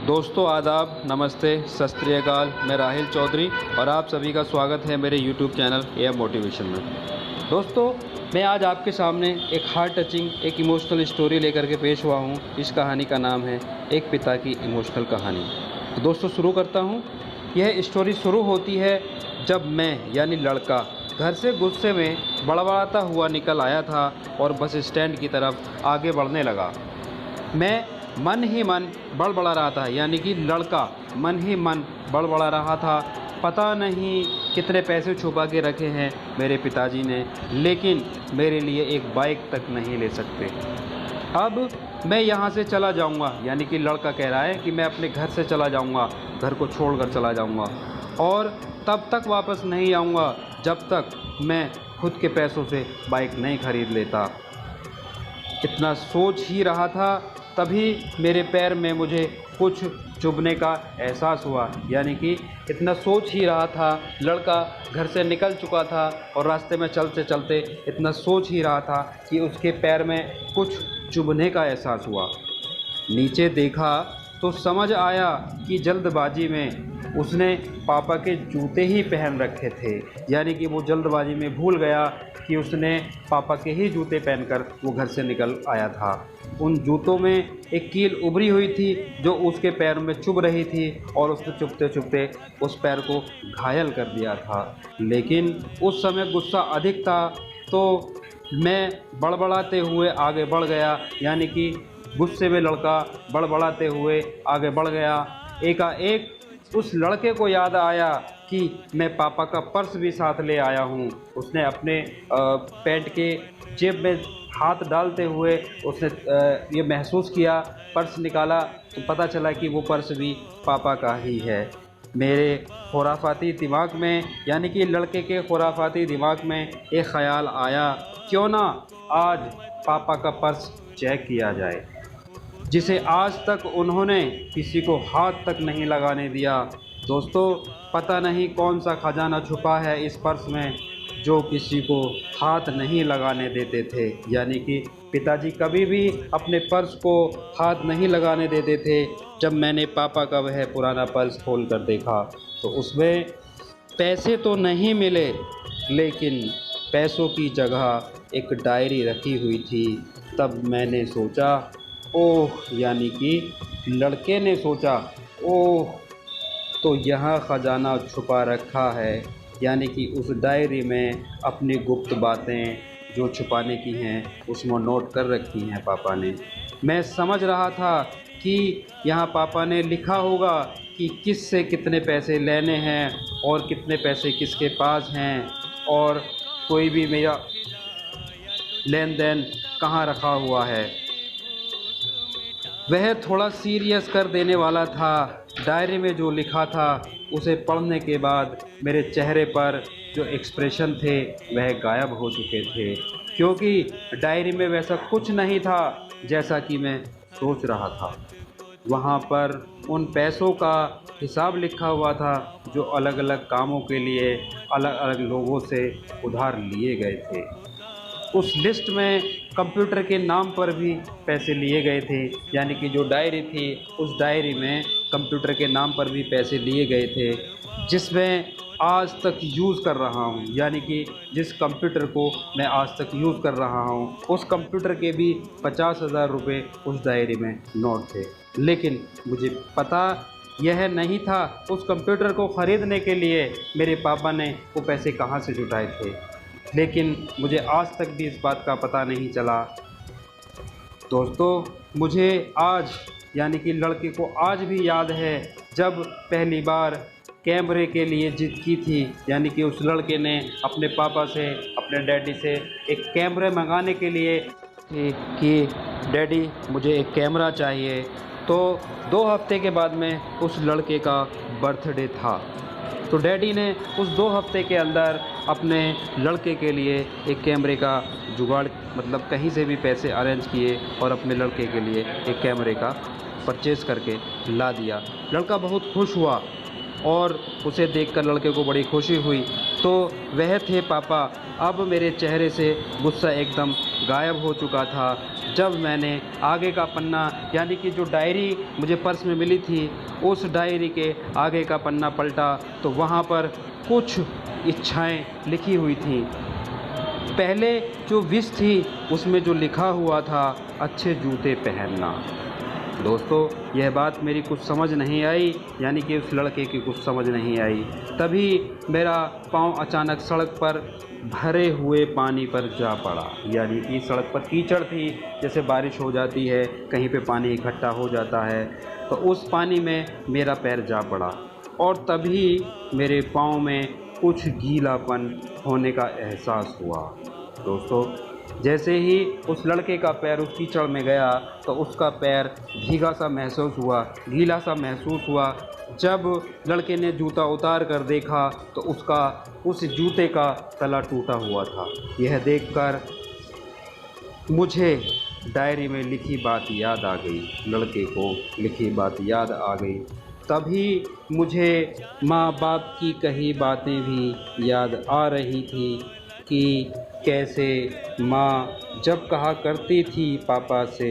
दोस्तों आदाब, नमस्ते, सत श्री अकाल। मैं राहिल चौधरी और आप सभी का स्वागत है मेरे यूट्यूब चैनल एम मोटिवेशन में। दोस्तों, मैं आज आपके सामने एक हार्ट टचिंग, एक इमोशनल स्टोरी लेकर के पेश हुआ हूँ। इस कहानी का नाम है एक पिता की इमोशनल कहानी। तो दोस्तों शुरू करता हूँ। यह स्टोरी शुरू होती है जब मैं यानी लड़का घर से गुस्से में बड़बड़ाता हुआ निकल आया था और बस स्टैंड की तरफ आगे बढ़ने लगा। मैं मन ही मन बड़बड़ा रहा था, यानी कि लड़का मन ही मन बड़बड़ा रहा था। पता नहीं कितने पैसे छुपा के रखे हैं मेरे पिताजी ने, लेकिन मेरे लिए एक बाइक तक नहीं ले सकते। अब मैं यहाँ से चला जाऊँगा, यानी कि लड़का कह रहा है कि मैं अपने घर से चला जाऊँगा, घर को छोड़कर चला जाऊँगा और तब तक वापस नहीं आऊँगा जब तक मैं खुद के पैसों से बाइक नहीं खरीद लेता। इतना सोच ही रहा था, तभी मेरे पैर में मुझे कुछ चुभने का एहसास हुआ। यानी कि इतना सोच ही रहा था, लड़का घर से निकल चुका था और रास्ते में चलते चलते इतना सोच ही रहा था कि उसके पैर में कुछ चुभने का एहसास हुआ। नीचे देखा तो समझ आया कि जल्दबाजी में उसने पापा के जूते ही पहन रखे थे। यानी कि वो जल्दबाजी में भूल गया कि उसने पापा के ही जूते पहनकर वो घर से निकल आया था। उन जूतों में एक कील उभरी हुई थी जो उसके पैर में चुभ रही थी और उसने चुभते चुभते उस पैर को घायल कर दिया था। लेकिन उस समय गुस्सा अधिक था तो मैं बड़बड़ाते हुए आगे बढ़ गया। यानी कि गुस्से में लड़का बड़बड़ाते हुए आगे बढ़ गया। एकाएक उस लड़के को याद आया कि मैं पापा का पर्स भी साथ ले आया हूँ। उसने अपने पैंट के जेब में हाथ डालते हुए उसने ये महसूस किया, पर्स निकाला तो पता चला कि वो पर्स भी पापा का ही है। मेरे खुराफाती दिमाग में, यानी कि लड़के के खुराफाती दिमाग में एक ख़याल आया, क्यों ना आज पापा का पर्स चेक किया जाए, जिसे आज तक उन्होंने किसी को हाथ तक नहीं लगाने दिया। दोस्तों, पता नहीं कौन सा खजाना छुपा है इस पर्स में जो किसी को हाथ नहीं लगाने देते थे। यानी कि पिताजी कभी भी अपने पर्स को हाथ नहीं लगाने देते थे। जब मैंने पापा का वह पुराना पर्स खोल कर देखा तो उसमें पैसे तो नहीं मिले, लेकिन पैसों की जगह एक डायरी रखी हुई थी। तब मैंने सोचा, ओह, यानी कि लड़के ने सोचा, ओह, तो यहाँ ख़जाना छुपा रखा है। यानी कि उस डायरी में अपनी गुप्त बातें जो छुपाने की हैं उसमें नोट कर रखी हैं पापा ने। मैं समझ रहा था कि यहाँ पापा ने लिखा होगा कि किस से कितने पैसे लेने हैं और कितने पैसे किसके पास हैं और कोई भी मेरा लेन देन कहाँ रखा हुआ है। वह थोड़ा सीरियस कर देने वाला था। डायरी में जो लिखा था उसे पढ़ने के बाद मेरे चेहरे पर जो एक्सप्रेशन थे वह गायब हो चुके थे, क्योंकि डायरी में वैसा कुछ नहीं था जैसा कि मैं सोच रहा था। वहाँ पर उन पैसों का हिसाब लिखा हुआ था जो अलग अलग कामों के लिए अलग अलग लोगों से उधार लिए गए थे। उस लिस्ट में कंप्यूटर के नाम पर भी पैसे लिए गए थे। यानी कि जो डायरी थी उस डायरी में कंप्यूटर के नाम पर भी पैसे लिए गए थे, जिसमें आज तक यूज़ कर रहा हूँ। यानी कि जिस कंप्यूटर को मैं आज तक यूज़ कर रहा हूँ उस कंप्यूटर के भी 50,000 रुपये उस डायरी में नोट थे। लेकिन मुझे पता यह नहीं था उस कंप्यूटर को ख़रीदने के लिए मेरे पापा ने वो पैसे कहाँ से जुटाए थे। लेकिन मुझे आज तक भी इस बात का पता नहीं चला। दोस्तों, मुझे आज, यानी कि लड़के को आज भी याद है जब पहली बार कैमरे के लिए जिद की थी। यानी कि उस लड़के ने अपने पापा से, अपने डैडी से एक कैमरे मंगाने के लिए कि डैडी मुझे एक कैमरा चाहिए। तो 2 हफ्ते के बाद में उस लड़के का बर्थडे था। तो डैडी ने उस 2 हफ्ते के अंदर अपने लड़के के लिए एक कैमरे का जुगाड़, मतलब कहीं से भी पैसे अरेंज किए और अपने लड़के के लिए एक कैमरे का परचेज़ करके ला दिया। लड़का बहुत खुश हुआ और उसे देखकर लड़के को बड़ी खुशी हुई। तो वह थे पापा। अब मेरे चेहरे से गुस्सा एकदम गायब हो चुका था। जब मैंने आगे का पन्ना यानी कि जो डायरी मुझे पर्स में मिली थी, उस डायरी के आगे का पन्ना पलटा तो वहाँ पर कुछ इच्छाएं लिखी हुई थीं। पहले जो विश थी उसमें जो लिखा हुआ था, अच्छे जूते पहनना। दोस्तों, यह बात मेरी कुछ समझ नहीं आई, यानी कि उस लड़के की कुछ समझ नहीं आई। तभी मेरा पाँव अचानक सड़क पर भरे हुए पानी पर जा पड़ा। यानी कि सड़क पर कीचड़ थी, जैसे बारिश हो जाती है, कहीं पे पानी इकट्ठा हो जाता है, तो उस पानी में मेरा पैर जा पड़ा और तभी मेरे पाँव में कुछ गीलापन होने का एहसास हुआ। दोस्तों, जैसे ही उस लड़के का पैर उस कीचड़ में गया तो उसका पैर भीगा सा महसूस हुआ, गीला सा महसूस हुआ। जब लड़के ने जूता उतार कर देखा तो उसका उस जूते का तला टूटा हुआ था। यह देखकर मुझे डायरी में लिखी बात याद आ गई, लड़के को लिखी बात याद आ गई। तभी मुझे माँ बाप की कही बातें भी याद आ रही थी कि कैसे माँ जब कहा करती थी पापा से,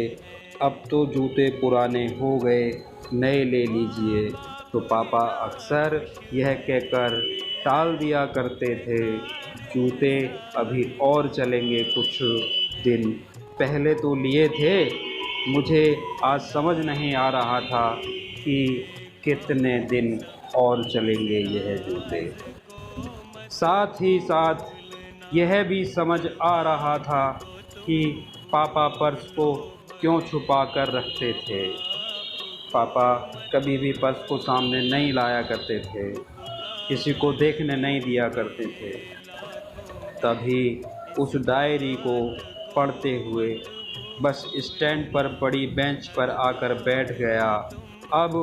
अब तो जूते पुराने हो गए, नए ले लीजिए, तो पापा अक्सर यह कहकर टाल दिया करते थे, जूते अभी और चलेंगे कुछ दिन, पहले तो लिए थे। मुझे आज समझ नहीं आ रहा था कि कितने दिन और चलेंगे यह जूते। साथ ही साथ यह भी समझ आ रहा था कि पापा पर्स को क्यों छुपा कर रखते थे। पापा कभी भी पर्स को सामने नहीं लाया करते थे, किसी को देखने नहीं दिया करते थे। तभी उस डायरी को पढ़ते हुए बस स्टैंड पर पड़ी बेंच पर आकर बैठ गया। अब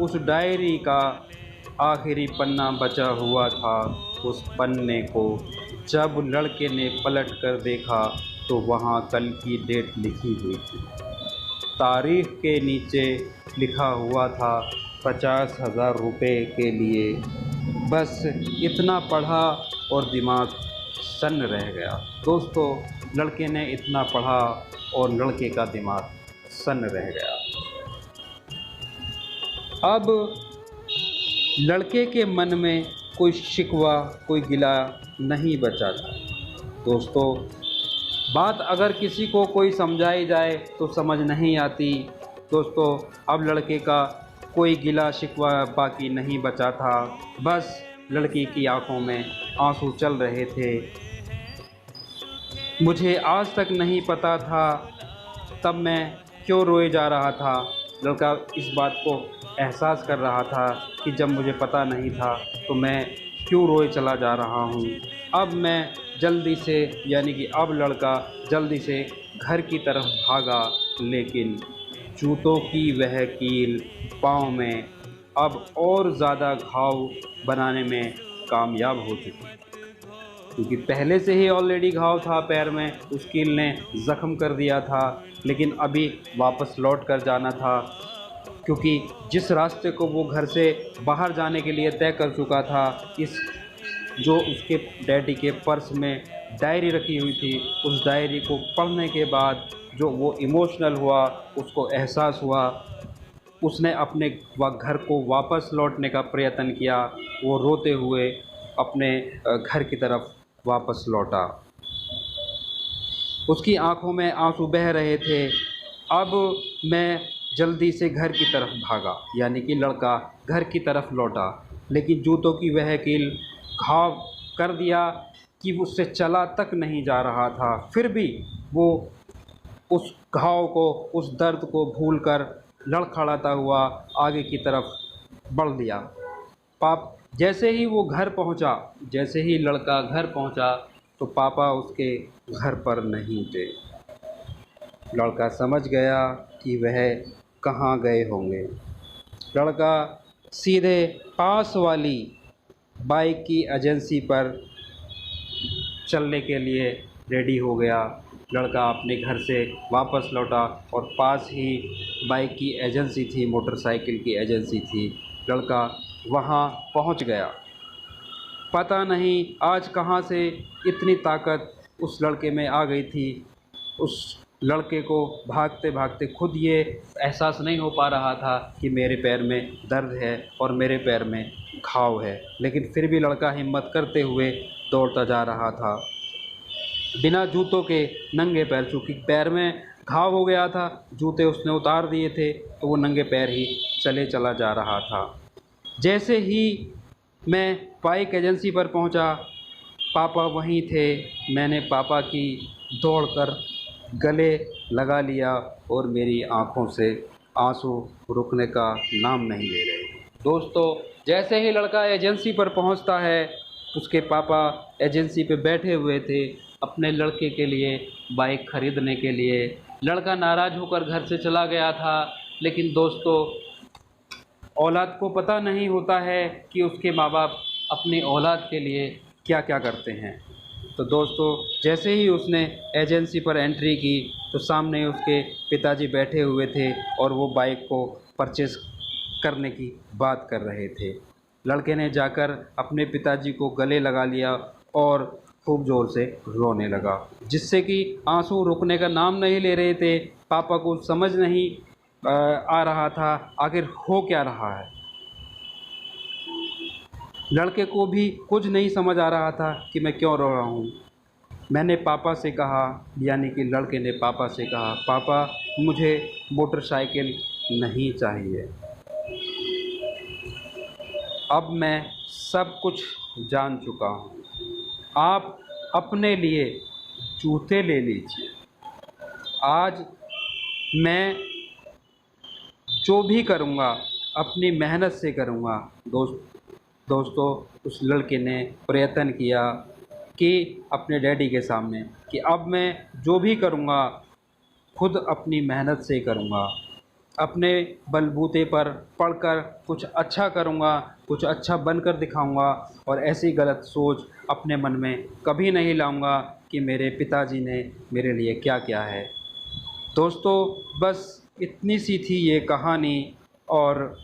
उस डायरी का आखिरी पन्ना बचा हुआ था। उस पन्ने को जब लड़के ने पलट कर देखा तो वहाँ कल की डेट लिखी हुई थी। तारीख के नीचे लिखा हुआ था 50,000 रुपये के लिए। बस इतना पढ़ा और दिमाग सन्न रह गया। दोस्तों, लड़के ने इतना पढ़ा और लड़के का दिमाग सन्न रह गया। अब लड़के के मन में कोई शिकवा, कोई गिला नहीं बचा था। दोस्तों, बात अगर किसी को कोई समझाई जाए तो समझ नहीं आती। दोस्तों, अब लड़के का कोई गिला शिकवा बाकी नहीं बचा था। बस लड़की की आंखों में आंसू चल रहे थे। मुझे आज तक नहीं पता था तब मैं क्यों रोए जा रहा था। लड़का इस बात को एहसास कर रहा था कि जब मुझे पता नहीं था तो मैं क्यों रोए चला जा रहा हूँ। अब मैं जल्दी से, यानी कि अब लड़का जल्दी से घर की तरफ भागा, लेकिन जूतों की वह कील पाँव में अब और ज़्यादा घाव बनाने में कामयाब हो चुकी, क्योंकि पहले से ही ऑलरेडी घाव था पैर में, उस कील ने ज़ख्म कर दिया था। लेकिन अभी वापस लौट कर जाना था, क्योंकि जिस रास्ते को वो घर से बाहर जाने के लिए तय कर चुका था, इस जो उसके डैडी के पर्स में डायरी रखी हुई थी, उस डायरी को पढ़ने के बाद जो वो इमोशनल हुआ, उसको एहसास हुआ, उसने अपने घर को वापस लौटने का प्रयत्न किया। वो रोते हुए अपने घर की तरफ वापस लौटा। उसकी आंखों में आंसू बह रहे थे। अब मैं जल्दी से घर की तरफ भागा, यानी कि लड़का घर की तरफ लौटा, लेकिन जूतों की वह कील घाव कर दिया कि उससे चला तक नहीं जा रहा था। फिर भी वो उस घाव को, उस दर्द को भूलकर लड़खड़ाता हुआ आगे की तरफ बढ़ दिया। जैसे ही वो घर पहुंचा, जैसे ही लड़का घर पहुंचा तो पापा उसके घर पर नहीं थे। लड़का समझ गया कि वह कहाँ गए होंगे। लड़का सीधे पास वाली बाइक की एजेंसी पर चलने के लिए रेडी हो गया। लड़का अपने घर से वापस लौटा और पास ही बाइक की एजेंसी थी, मोटरसाइकिल की एजेंसी थी। लड़का वहाँ पहुँच गया। पता नहीं आज कहाँ से इतनी ताकत उस लड़के में आ गई थी। उस लड़के को भागते भागते खुद ये एहसास नहीं हो पा रहा था कि मेरे पैर में दर्द है और मेरे पैर में घाव है, लेकिन फिर भी लड़का हिम्मत करते हुए दौड़ता जा रहा था बिना जूतों के, नंगे पैर। चूँकि पैर में घाव हो गया था, जूते उसने उतार दिए थे, तो वो नंगे पैर ही चला जा रहा था। जैसे ही मैं बाइक एजेंसी पर पहुंचा, पापा वहीं थे। मैंने पापा की दौड़कर गले लगा लिया और मेरी आंखों से आंसू रुकने का नाम नहीं ले रहे। दोस्तों, जैसे ही लड़का एजेंसी पर पहुंचता है, उसके पापा एजेंसी पे बैठे हुए थे अपने लड़के के लिए बाइक खरीदने के लिए। लड़का नाराज़ होकर घर से चला गया था, लेकिन दोस्तों, औलाद को पता नहीं होता है कि उसके माँ बाप अपनी औलाद के लिए क्या क्या करते हैं। तो दोस्तों, जैसे ही उसने एजेंसी पर एंट्री की तो सामने उसके पिताजी बैठे हुए थे और वो बाइक को परचेज़ करने की बात कर रहे थे। लड़के ने जाकर अपने पिताजी को गले लगा लिया और खूब ज़ोर से रोने लगा, जिससे कि आंसू रुकने का नाम नहीं ले रहे थे। पापा को समझ नहीं आ रहा था आखिर हो क्या रहा है। लड़के को भी कुछ नहीं समझ आ रहा था कि मैं क्यों रो रहा हूँ। मैंने पापा से कहा, यानी कि लड़के ने पापा से कहा, पापा मुझे मोटरसाइकिल नहीं चाहिए। अब मैं सब कुछ जान चुका हूँ। आप अपने लिए जूते ले लीजिए। आज मैं जो भी करूँगा अपनी मेहनत से करूँगा। दोस्तों, उस लड़के ने प्रयत्न किया कि अपने डैडी के सामने कि अब मैं जो भी करूँगा खुद अपनी मेहनत से करूँगा, अपने बलबूते पर पढ़कर कुछ अच्छा करूँगा, कुछ अच्छा बनकर दिखाऊँगा और ऐसी गलत सोच अपने मन में कभी नहीं लाऊँगा कि मेरे पिताजी ने मेरे लिए क्या किया है। दोस्तों, बस इतनी सी थी ये कहानी और